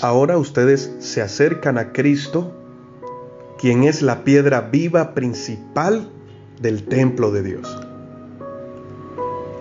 ahora ustedes se acercan a Cristo, quien es la piedra viva principal del templo de Dios.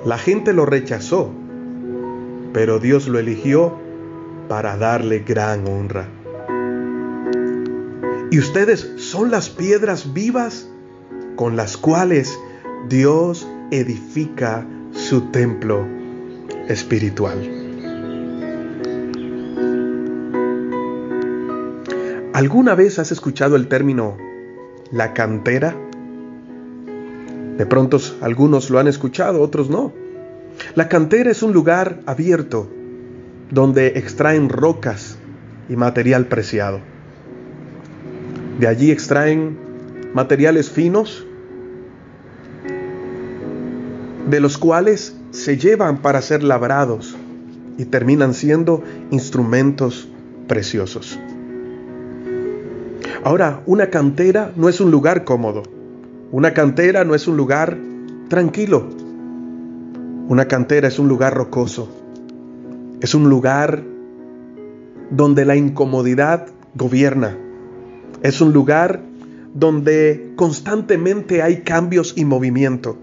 La gente lo rechazó, pero Dios lo eligió para darle gran honra. Y ustedes son las piedras vivas con las cuales Dios edifica su templo espiritual. ¿Alguna vez has escuchado el término la cantera? De pronto algunos lo han escuchado, otros no. La cantera es un lugar abierto donde extraen rocas y material preciado. De allí extraen materiales finos, de los cuales se llevan para ser labrados y terminan siendo instrumentos preciosos. Ahora, una cantera no es un lugar cómodo. Una cantera no es un lugar tranquilo. Una cantera es un lugar rocoso. Es un lugar donde la incomodidad gobierna. Es un lugar donde constantemente hay cambios y movimiento.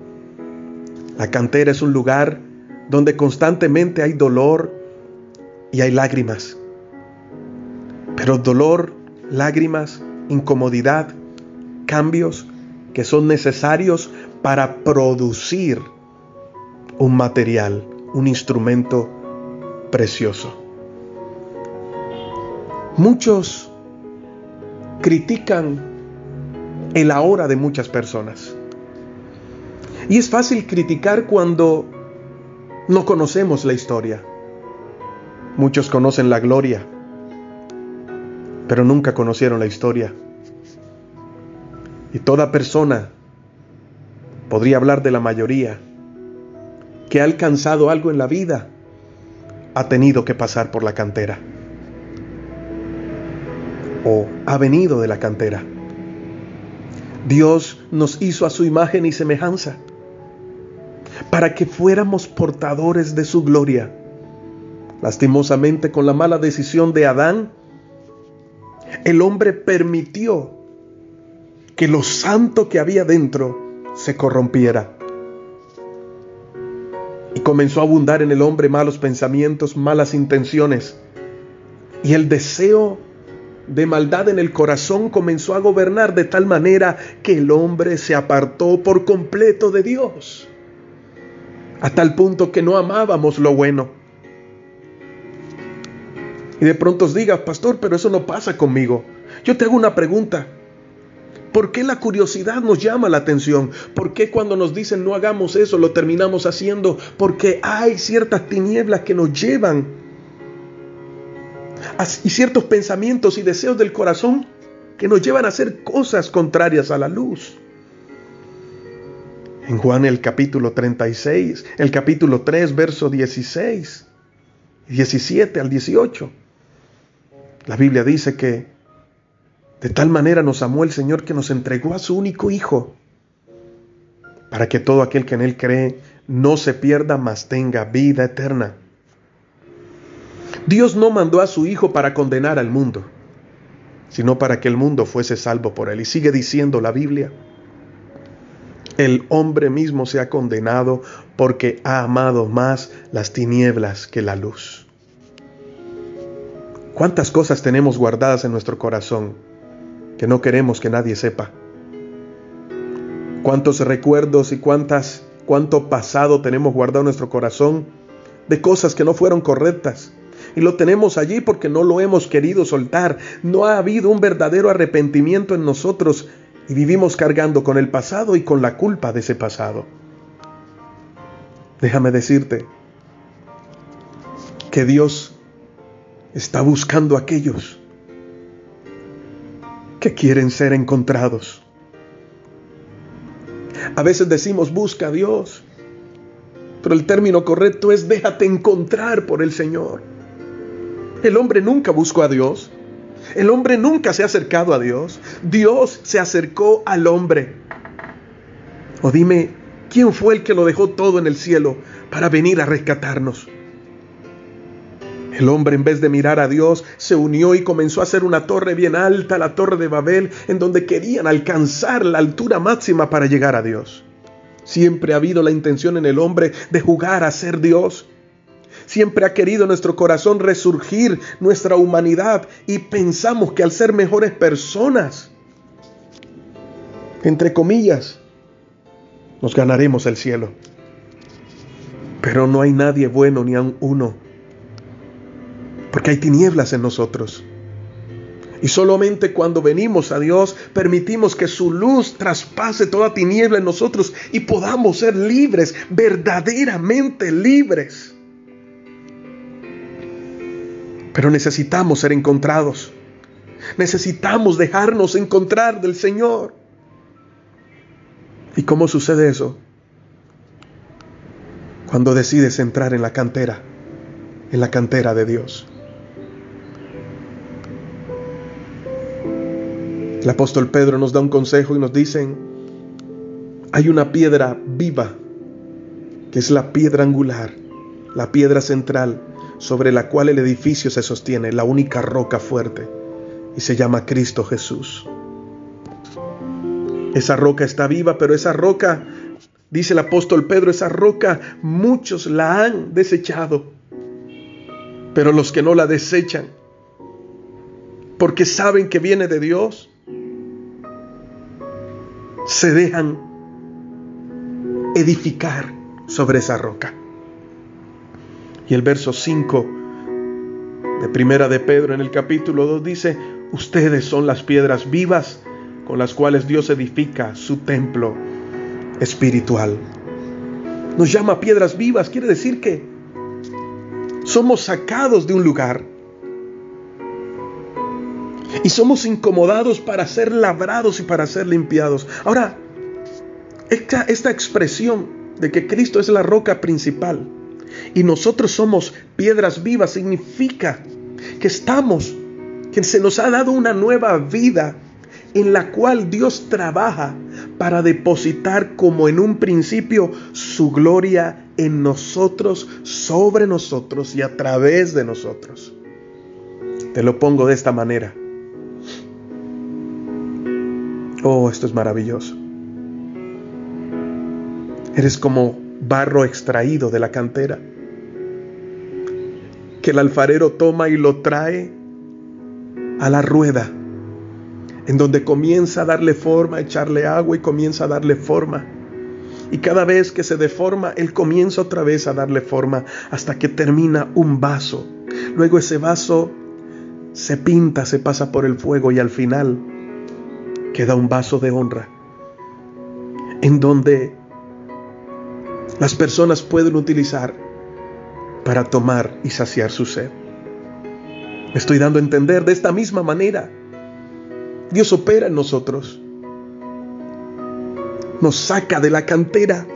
La cantera es un lugar donde constantemente hay dolor y hay lágrimas. Pero dolor, lágrimas, incomodidad, cambios que son necesarios para producir un material, un instrumento precioso. Muchos critican el ahora de muchas personas. Y es fácil criticar cuando no conocemos la historia. Muchos conocen la gloria, pero nunca conocieron la historia. Y toda persona, podría hablar de la mayoría, que ha alcanzado algo en la vida, ha tenido que pasar por la cantera. O ha venido de la cantera. Dios nos hizo a su imagen y semejanza, para que fuéramos portadores de su gloria. Lastimosamente, con la mala decisión de Adán, el hombre permitió que lo santo que había dentro se corrompiera. Y comenzó a abundar en el hombre malos pensamientos, malas intenciones. Y el deseo de maldad en el corazón comenzó a gobernar de tal manera que el hombre se apartó por completo de Dios. A tal punto que no amábamos lo bueno. Y de pronto os diga, pastor, pero eso no pasa conmigo. Yo te hago una pregunta. ¿Por qué la curiosidad nos llama la atención? ¿Por qué cuando nos dicen no hagamos eso, lo terminamos haciendo? Porque hay ciertas tinieblas que nos llevan y ciertos pensamientos y deseos del corazón que nos llevan a hacer cosas contrarias a la luz. En Juan el capítulo 36, el capítulo 3, verso 16, 17 al 18, la Biblia dice que de tal manera nos amó el Señor que nos entregó a su único Hijo, para que todo aquel que en Él cree no se pierda, mas tenga vida eterna. Dios no mandó a su Hijo para condenar al mundo, sino para que el mundo fuese salvo por Él. Y sigue diciendo la Biblia, el hombre mismo se ha condenado porque ha amado más las tinieblas que la luz. ¿Cuántas cosas tenemos guardadas en nuestro corazón que no queremos que nadie sepa? ¿Cuántos recuerdos y cuánto pasado tenemos guardado en nuestro corazón de cosas que no fueron correctas? Y lo tenemos allí porque no lo hemos querido soltar. No ha habido un verdadero arrepentimiento en nosotros y vivimos cargando con el pasado y con la culpa de ese pasado. Déjame decirte que Dios está buscando a aquellos que quieren ser encontrados. A veces decimos busca a Dios, pero el término correcto es déjate encontrar por el Señor. El hombre nunca buscó a Dios. El hombre nunca se ha acercado a Dios. Dios se acercó al hombre. O dime, ¿quién fue el que lo dejó todo en el cielo para venir a rescatarnos? El hombre, en vez de mirar a Dios, se unió y comenzó a hacer una torre bien alta, la torre de Babel, en donde querían alcanzar la altura máxima para llegar a Dios. Siempre ha habido la intención en el hombre de jugar a ser Dios. Siempre ha querido nuestro corazón resurgir nuestra humanidad y pensamos que al ser mejores personas, entre comillas, nos ganaremos el cielo. Pero no hay nadie bueno ni aun uno, porque hay tinieblas en nosotros. Y solamente cuando venimos a Dios, permitimos que su luz traspase toda tiniebla en nosotros y podamos ser libres, verdaderamente libres. Pero necesitamos ser encontrados. Necesitamos dejarnos encontrar del Señor. ¿Y cómo sucede eso? Cuando decides entrar en la cantera de Dios. El apóstol Pedro nos da un consejo y nos dice: hay una piedra viva, que es la piedra angular, la piedra central, sobre la cual el edificio se sostiene, la única roca fuerte, y se llama Cristo Jesús. Esa roca está viva, pero esa roca, dice el apóstol Pedro, esa roca muchos la han desechado, pero los que no la desechan, porque saben que viene de Dios, se dejan edificar sobre esa roca. Y el verso 5 de Primera de Pedro en el capítulo 2 dice: ustedes son las piedras vivas con las cuales Dios edifica su templo espiritual. Nos llama piedras vivas, quiere decir que somos sacados de un lugar y somos incomodados para ser labrados y para ser limpiados. Ahora, esta expresión de que Cristo es la roca principal y nosotros somos piedras vivas significa que se nos ha dado una nueva vida en la cual Dios trabaja para depositar, como en un principio, su gloria en nosotros, sobre nosotros y a través de nosotros. Te lo pongo de esta manera. Oh, esto es maravilloso. Eres como barro extraído de la cantera, que el alfarero toma y lo trae a la rueda, en donde comienza a darle forma, a echarle agua y comienza a darle forma. Y cada vez que se deforma, él comienza otra vez a darle forma hasta que termina un vaso. Luego ese vaso se pinta, se pasa por el fuego y al final queda un vaso de honra, en donde las personas pueden utilizar para tomar y saciar su sed. Me estoy dando a entender. De esta misma manera Dios opera en nosotros. Nos saca de la cantera,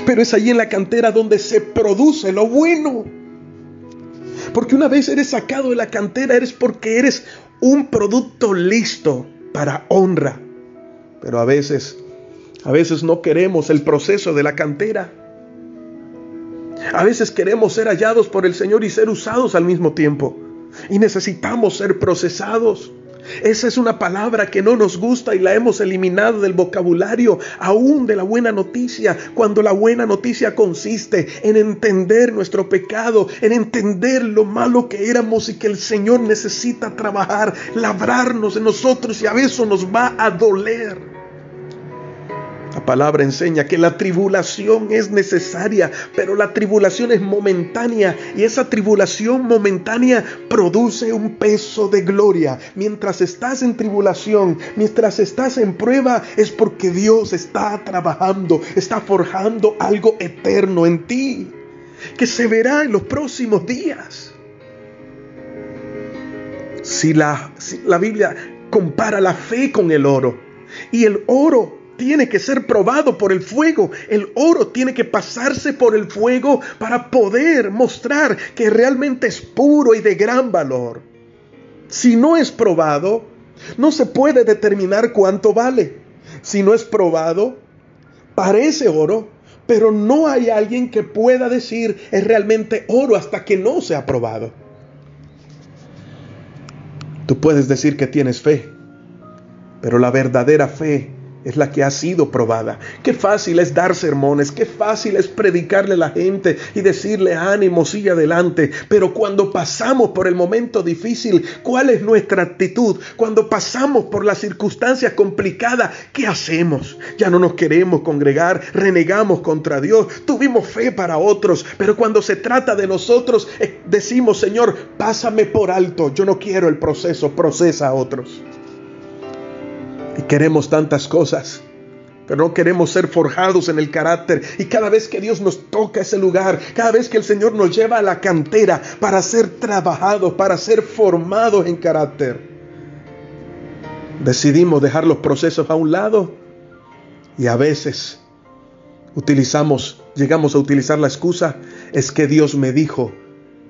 pero es allí en la cantera donde se produce lo bueno. Porque una vez eres sacado de la cantera, eres porque eres un producto listo para honra. Pero a veces no queremos el proceso de la cantera. A veces queremos ser hallados por el Señor y ser usados al mismo tiempo. Y necesitamos ser procesados. Esa es una palabra que no nos gusta y la hemos eliminado del vocabulario, aún de la buena noticia, cuando la buena noticia consiste en entender nuestro pecado, en entender lo malo que éramos y que el Señor necesita trabajar, labrarnos en nosotros, y a veces nos va a doler. La palabra enseña que la tribulación es necesaria, pero la tribulación es momentánea, y esa tribulación momentánea produce un peso de gloria. Mientras estás en tribulación, mientras estás en prueba, es porque Dios está trabajando, está forjando algo eterno en ti, que se verá en los próximos días. Si la Biblia compara la fe con el oro, y el oro tiene que ser probado por el fuego. El oro tiene que pasarse por el fuego para poder mostrar que realmente es puro y de gran valor. Si no es probado, no se puede determinar cuánto vale. Si no es probado, parece oro, pero no hay alguien que pueda decir es realmente oro hasta que no sea probado. Tú puedes decir que tienes fe, pero la verdadera fe es la que ha sido probada. Qué fácil es dar sermones, qué fácil es predicarle a la gente y decirle ánimo, sigue adelante. Pero cuando pasamos por el momento difícil, ¿cuál es nuestra actitud? Cuando pasamos por las circunstancias complicadas, ¿qué hacemos? Ya no nos queremos congregar, renegamos contra Dios, tuvimos fe para otros, pero cuando se trata de nosotros, decimos, Señor, pásame por alto, yo no quiero el proceso, procesa a otros. Y queremos tantas cosas, pero no queremos ser forjados en el carácter. Y cada vez que Dios nos toca ese lugar, cada vez que el Señor nos lleva a la cantera para ser trabajados, para ser formados en carácter, decidimos dejar los procesos a un lado y a veces llegamos a utilizar la excusa, es que Dios me dijo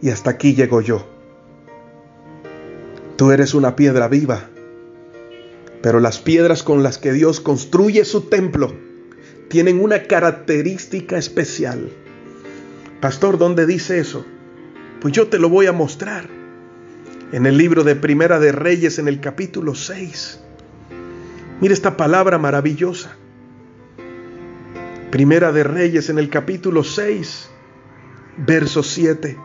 y hasta aquí llego yo. Tú eres una piedra viva. Pero las piedras con las que Dios construye su templo tienen una característica especial. Pastor, ¿dónde dice eso? Pues yo te lo voy a mostrar. En el libro de Primera de Reyes, en el capítulo 6. Mira esta palabra maravillosa. Primera de Reyes, en el capítulo 6, verso 7.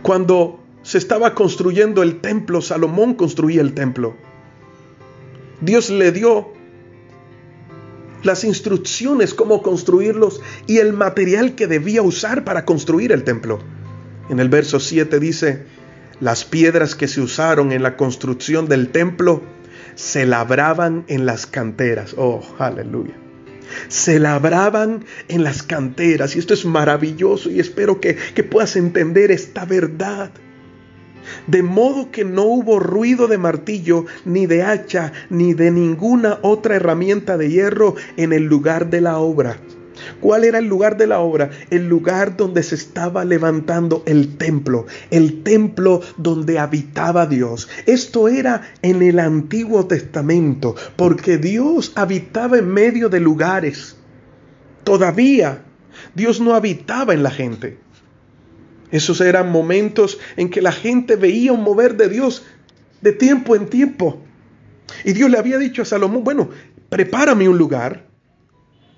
Cuando se estaba construyendo el templo, Salomón construía el templo. Dios le dio las instrucciones cómo construirlos y el material que debía usar para construir el templo. En el verso 7 dice, las piedras que se usaron en la construcción del templo se labraban en las canteras. Oh, aleluya. Se labraban en las canteras. Y esto es maravilloso y espero que puedas entender esta verdad. De modo que no hubo ruido de martillo, ni de hacha, ni de ninguna otra herramienta de hierro en el lugar de la obra. ¿Cuál era el lugar de la obra? El lugar donde se estaba levantando el templo donde habitaba Dios. Esto era en el Antiguo Testamento, porque Dios habitaba en medio de lugares. Todavía Dios no habitaba en la gente. Esos eran momentos en que la gente veía un mover de Dios de tiempo en tiempo. Y Dios le había dicho a Salomón, bueno, prepárame un lugar,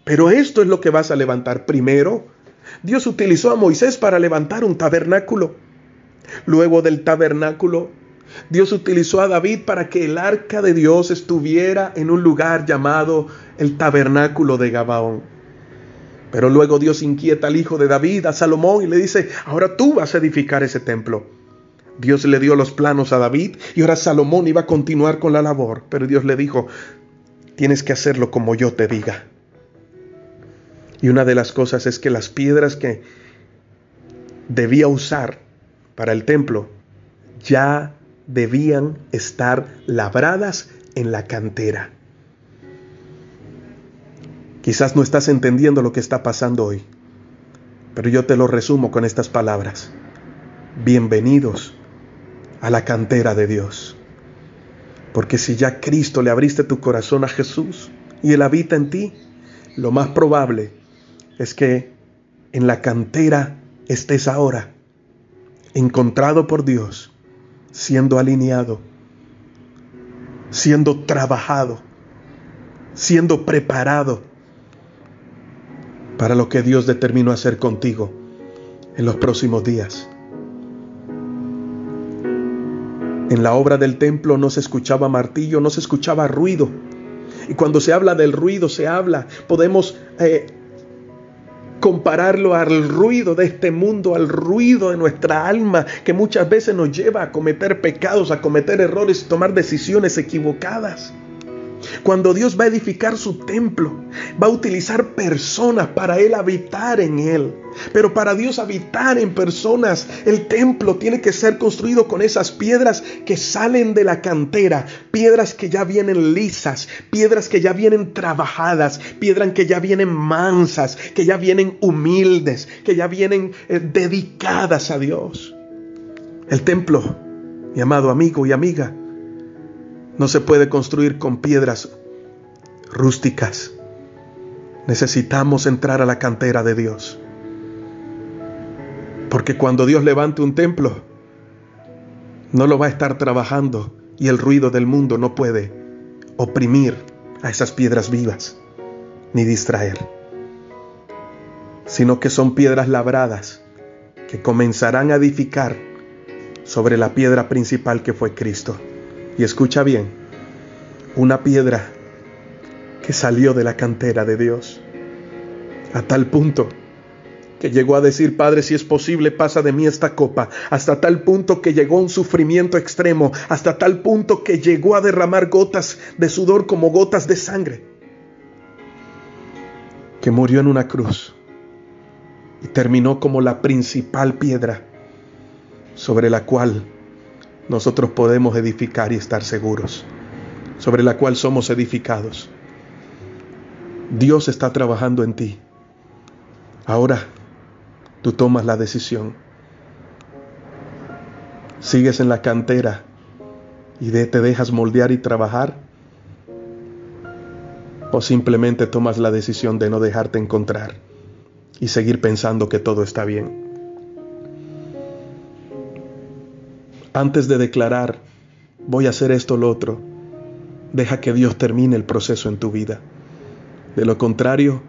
pero esto es lo que vas a levantar. Primero, Dios utilizó a Moisés para levantar un tabernáculo. Luego del tabernáculo, Dios utilizó a David para que el arca de Dios estuviera en un lugar llamado el tabernáculo de Gabaón. Pero luego Dios inquieta al hijo de David, a Salomón, y le dice, ahora tú vas a edificar ese templo. Dios le dio los planos a David y ahora Salomón iba a continuar con la labor. Pero Dios le dijo, tienes que hacerlo como yo te diga. Y una de las cosas es que las piedras que debía usar para el templo ya debían estar labradas en la cantera. Quizás no estás entendiendo lo que está pasando hoy, pero yo te lo resumo con estas palabras. Bienvenidos a la cantera de Dios. Porque si ya Cristo le abriste tu corazón a Jesús y Él habita en ti, lo más probable es que en la cantera estés ahora, encontrado por Dios, siendo alineado, siendo trabajado, siendo preparado para lo que Dios determinó hacer contigo en los próximos días. En la obra del templo no se escuchaba martillo, no se escuchaba ruido. Y cuando se habla del ruido, podemos compararlo al ruido de este mundo, al ruido de nuestra alma, que muchas veces nos lleva a cometer pecados, a cometer errores, tomar decisiones equivocadas. Cuando Dios va a edificar su templo, va a utilizar personas para Él habitar en Él. Pero para Dios habitar en personas, el templo tiene que ser construido con esas piedras que salen de la cantera, piedras que ya vienen lisas, piedras que ya vienen trabajadas, piedras que ya vienen mansas, que ya vienen humildes, que ya vienen dedicadas a Dios. El templo, mi amado amigo y amiga, no se puede construir con piedras rústicas. Necesitamos entrar a la cantera de Dios. Porque cuando Dios levante un templo, no lo va a estar trabajando y el ruido del mundo no puede oprimir a esas piedras vivas ni distraer, sino que son piedras labradas que comenzarán a edificar sobre la piedra principal que fue Cristo. Y escucha bien, una piedra que salió de la cantera de Dios, a tal punto que llegó a decir: Padre, si es posible, pasa de mí esta copa, hasta tal punto que llegó a un sufrimiento extremo, hasta tal punto que llegó a derramar gotas de sudor como gotas de sangre, que murió en una cruz y terminó como la principal piedra sobre la cual nosotros podemos edificar y estar seguros, sobre la cual somos edificados. Dios está trabajando en ti. Ahora tú tomas la decisión. ¿Sigues en la cantera y te dejas moldear y trabajar? ¿O simplemente tomas la decisión de no dejarte encontrar y seguir pensando que todo está bien? Antes de declarar, voy a hacer esto o lo otro, deja que Dios termine el proceso en tu vida. De lo contrario,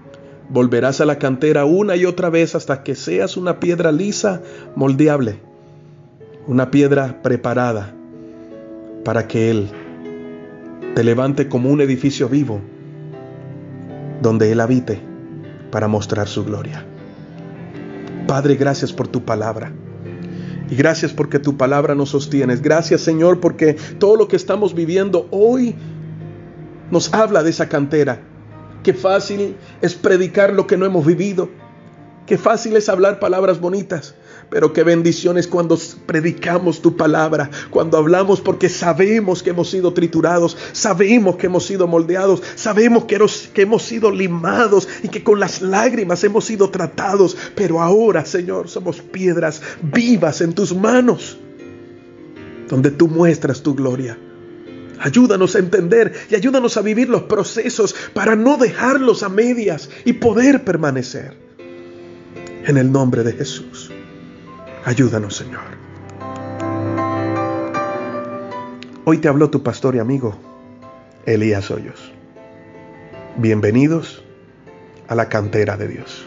volverás a la cantera una y otra vez hasta que seas una piedra lisa, moldeable, una piedra preparada para que Él te levante como un edificio vivo, donde Él habite para mostrar su gloria. Padre, gracias por tu palabra. Y gracias porque tu palabra nos sostiene. Gracias, Señor, porque todo lo que estamos viviendo hoy nos habla de esa cantera. Qué fácil es predicar lo que no hemos vivido. Qué fácil es hablar palabras bonitas. Pero qué bendición es cuando predicamos tu palabra, cuando hablamos, porque sabemos que hemos sido triturados, sabemos que hemos sido moldeados, sabemos que hemos sido limados y que con las lágrimas hemos sido tratados. Pero ahora, Señor, somos piedras vivas en tus manos, donde tú muestras tu gloria. Ayúdanos a entender y ayúdanos a vivir los procesos para no dejarlos a medias y poder permanecer. En el nombre de Jesús, ayúdanos, Señor. Hoy te habló tu pastor y amigo, Elías Hoyos. Bienvenidos a la cantera de Dios.